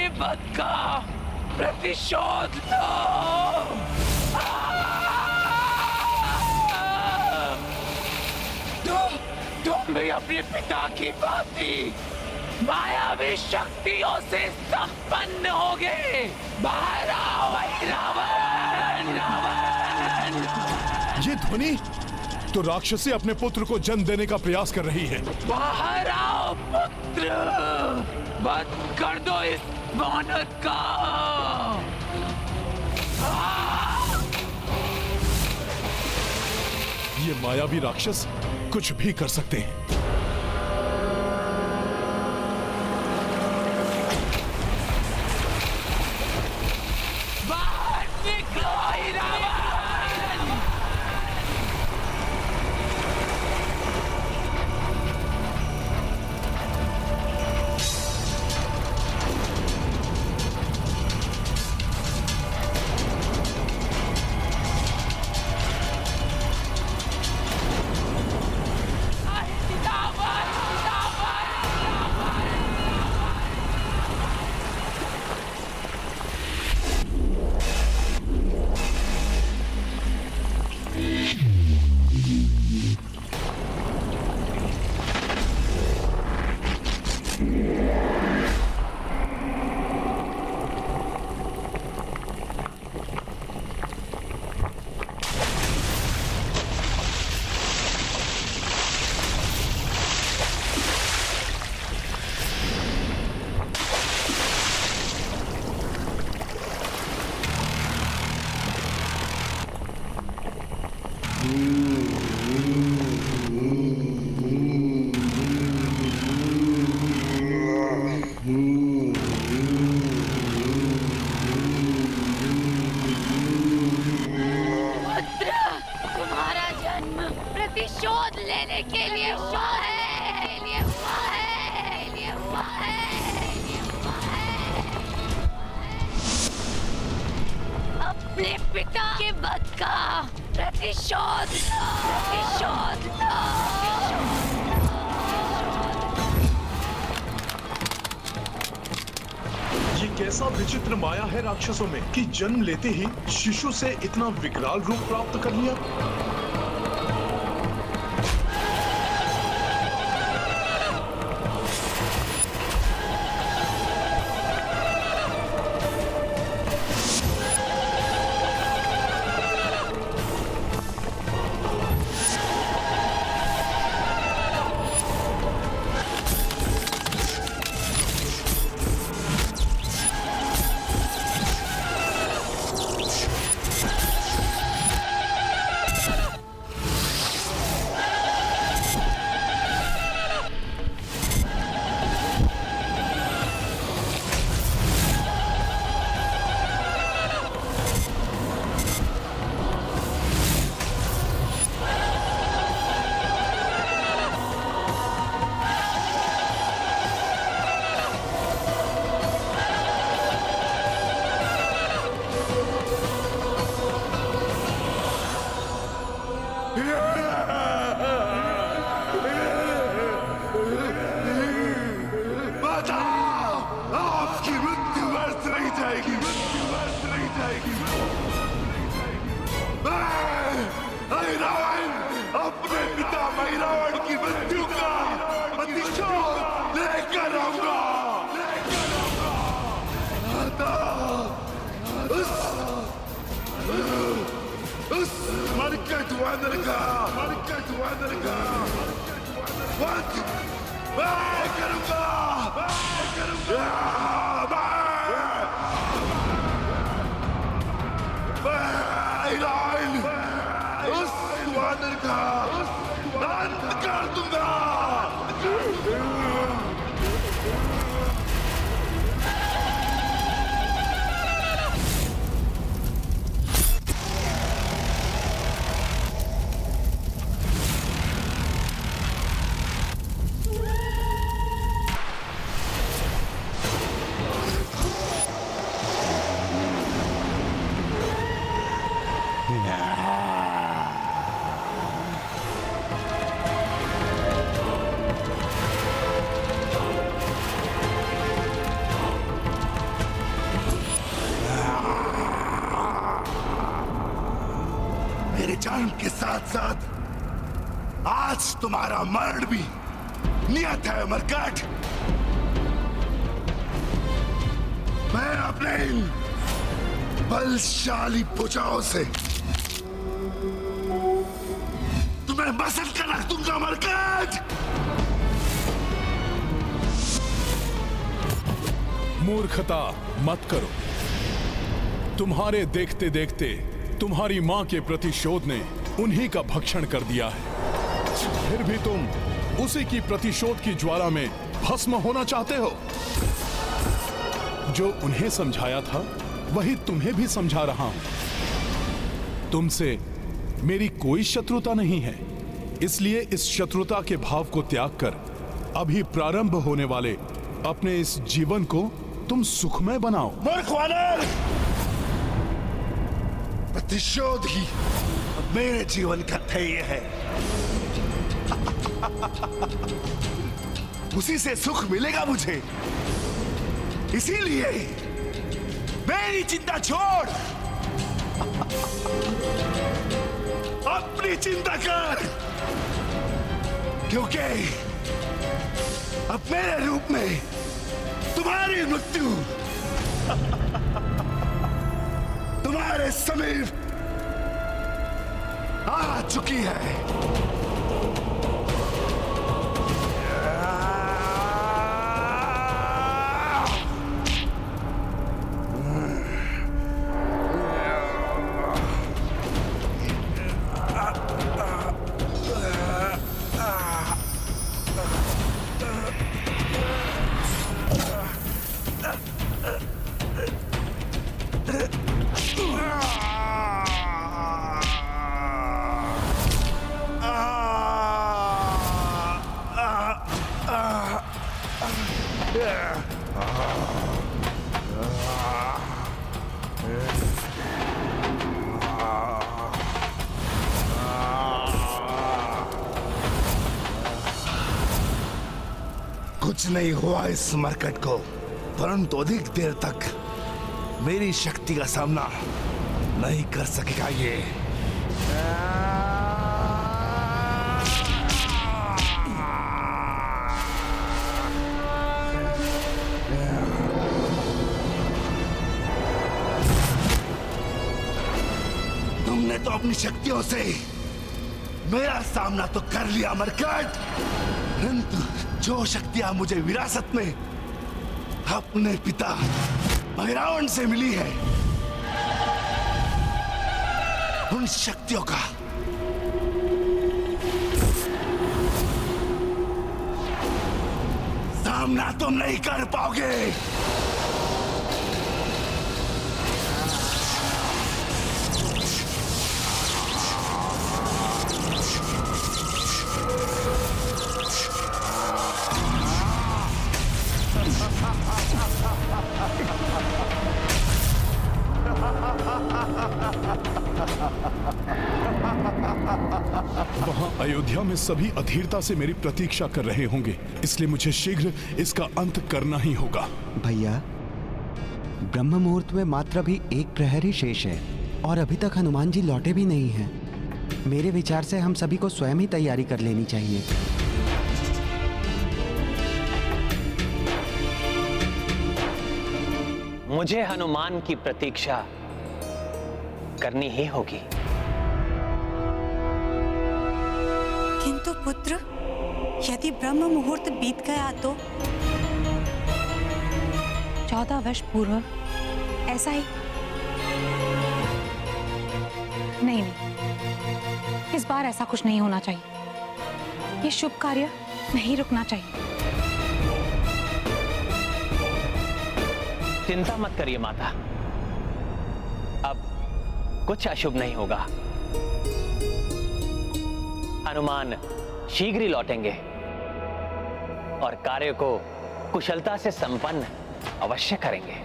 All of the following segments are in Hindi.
के वध का प्रतिशोध लो। तुम भी अपने पिता की भांति मायावी शक्तियों से संपन्न होगे। बाहर आओ रावण, रावण। ये ध्वनि तो राक्षसी अपने पुत्र को जन्म देने का प्रयास कर रही है। बाहर आओ पुत्र, बंद कर दो इस वानर का। ये मायावी राक्षस कुछ भी कर सकते हैं। बाहर निकलो रावण। प्रतिशोध लेने के लिए हुआ है, अपने पिता के वध का प्रतिशोध लो, प्रतिशोध लो। ये कैसा विचित्र माया है राक्षसों में कि जन्म लेते ही शिशु से इतना विकराल रूप प्राप्त कर लिया। जन्म के साथ साथ आज तुम्हारा मरण भी नियत है मरकट। मैं अपने इन बलशाली भुजाओं से तुम्हें मसल कर रख दूंगा मरकट। मूर्खता मत करो। तुम्हारे देखते देखते तुम्हारी मां के प्रतिशोध ने उन्हीं का भक्षण कर दिया है। फिर भी तुम उसी की प्रतिशोध की ज्वाला में भस्म होना चाहते हो। जो उन्हें समझाया था वही तुम्हें भी समझा रहा हूं। तुमसे मेरी कोई शत्रुता नहीं है, इसलिए इस शत्रुता के भाव को त्याग कर अभी प्रारंभ होने वाले अपने इस जीवन को तुम सुखमय बनाओ। मूर्ख वानर, प्रतिशोध ही मेरे जीवन का ध्येय है। उसी से सुख मिलेगा मुझे, इसीलिए मेरी चिंता छोड़, अपनी चिंता कर, क्योंकि अब मेरे रूप में तुम्हारी मृत्यु तुम्हारे समीप आ चुकी है। कुछ नहीं हुआ इस मरकट को, परंतु अधिक देर तक मेरी शक्ति का सामना नहीं कर सकेगा ये। तुमने तो अपनी शक्तियों से मेरा सामना तो कर लिया मरकट, परंतु जो शक्तियां मुझे विरासत में अपने पिता भैरावण से मिली है, उन शक्तियों का सामना तुम नहीं कर पाओगे। वहां अयोध्या में सभी अधीरता से मेरी प्रतीक्षा कर रहे होंगे, इसलिए मुझे शीघ्र इसका अंत करना ही होगा। भैया, ब्रह्म मुहूर्त में मात्र अभी एक प्रहर ही शेष है और अभी तक हनुमान जी लौटे भी नहीं हैं। मेरे विचार से हम सभी को स्वयं ही तैयारी कर लेनी चाहिए। मुझे हनुमान की प्रतीक्षा करनी ही होगी। किंतु पुत्र, यदि ब्रह्म मुहूर्त बीत गया तो 14 वर्ष पूर्व ऐसा ही नहीं, इस बार ऐसा कुछ नहीं होना चाहिए। ये शुभ कार्य नहीं रुकना चाहिए। चिंता मत करिए माता, अब कुछ अशुभ नहीं होगा। हनुमान शीघ्र ही लौटेंगे और कार्य को कुशलता से संपन्न अवश्य करेंगे।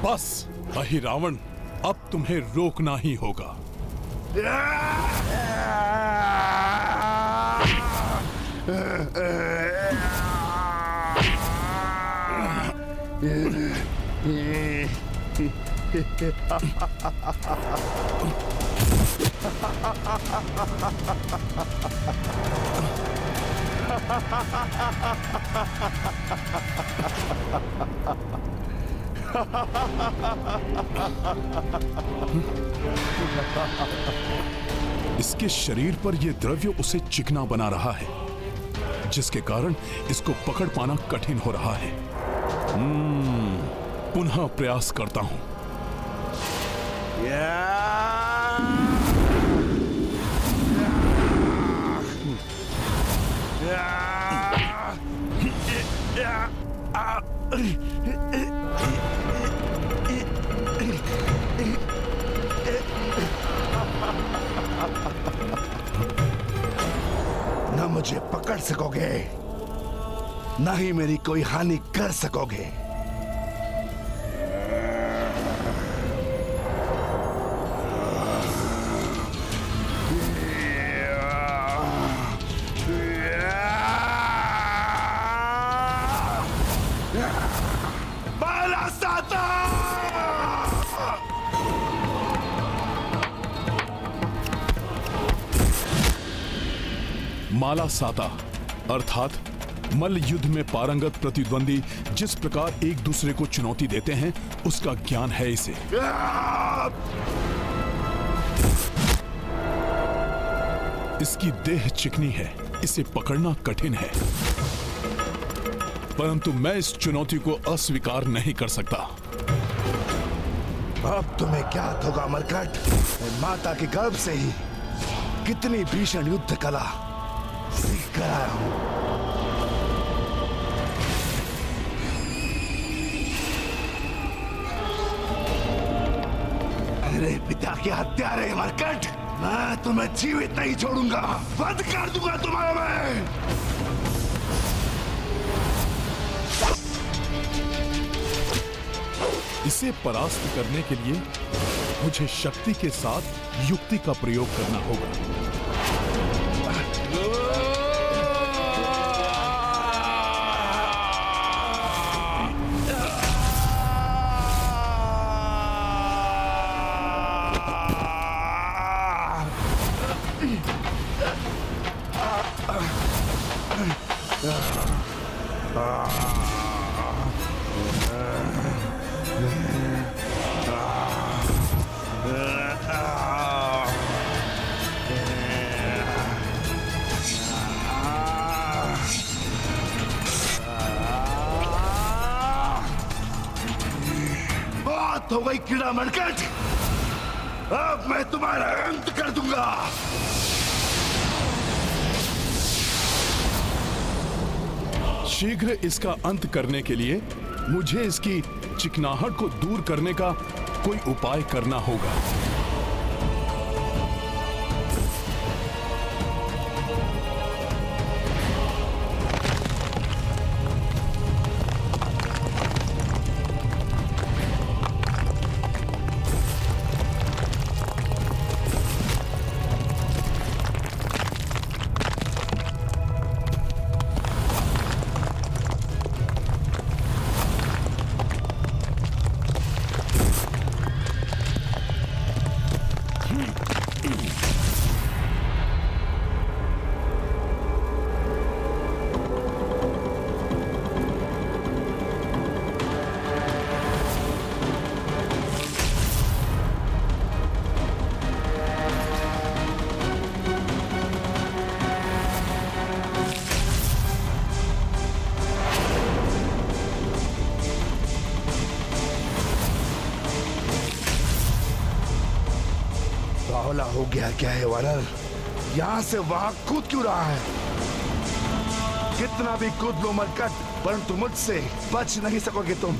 बस अहिरावण, अब तुम्हें रोकना ही होगा। इसके शरीर पर यह द्रव्य उसे चिकना बना रहा है, जिसके कारण इसको पकड़ पाना कठिन हो रहा है। पुनः प्रयास करता हूं। न मुझे पकड़ सकोगे, न ही मेरी कोई हानि कर सकोगे। माला साता अर्थात मल्ल युद्ध में पारंगत प्रतिद्वंदी जिस प्रकार एक दूसरे को चुनौती देते हैं, उसका ज्ञान है इसे। इसकी देह चिकनी है, इसे पकड़ना कठिन है, परंतु मैं इस चुनौती को अस्वीकार नहीं कर सकता। अब तुम्हें क्या होगा मरकट? माता के गर्भ से ही कितनी भीषण युद्ध कला सीख कर आया हूं। मेरे पिता के हत्यारे मरकट, मैं तुम्हें जीवित नहीं छोड़ूंगा, बंद कर दूंगा तुम्हारा मैं। इसे परास्त करने के लिए मुझे शक्ति के साथ युक्ति का प्रयोग करना होगा। हो गई कीड़ा मरकट, अब मैं तुम्हारा अंत कर दूंगा। शीघ्र इसका अंत करने के लिए मुझे इसकी चिकनाहट को दूर करने का कोई उपाय करना होगा। बावला हो गया क्या है वानर? यहां से वहां कूद क्यों रहा है? कितना भी कूद लो मरकट, परंतु मुझसे बच नहीं सकोगे तुम।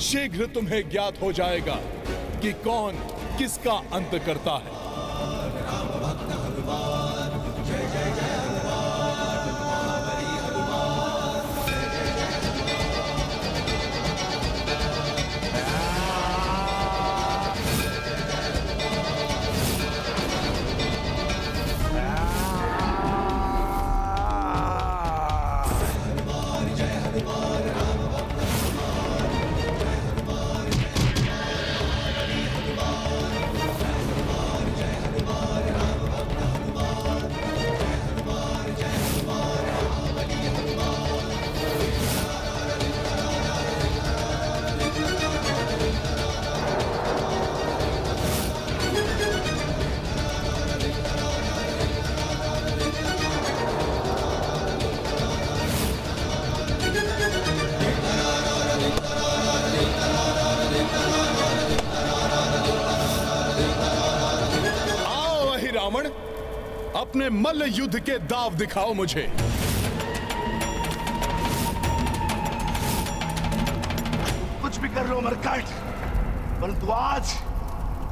शीघ्र तुम्हें ज्ञात हो जाएगा कि कौन किसका अंत करता है। रावण, अपने मल्ल युद्ध के दाव दिखाओ मुझे। कुछ भी कर लो मरकट, परंतु आज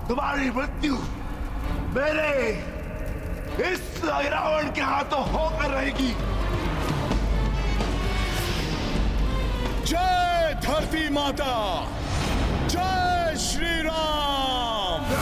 तुम्हारी मृत्यु मेरे इस रावण के हाथों होकर रहेगी। जय धरती माता, जय श्री राम।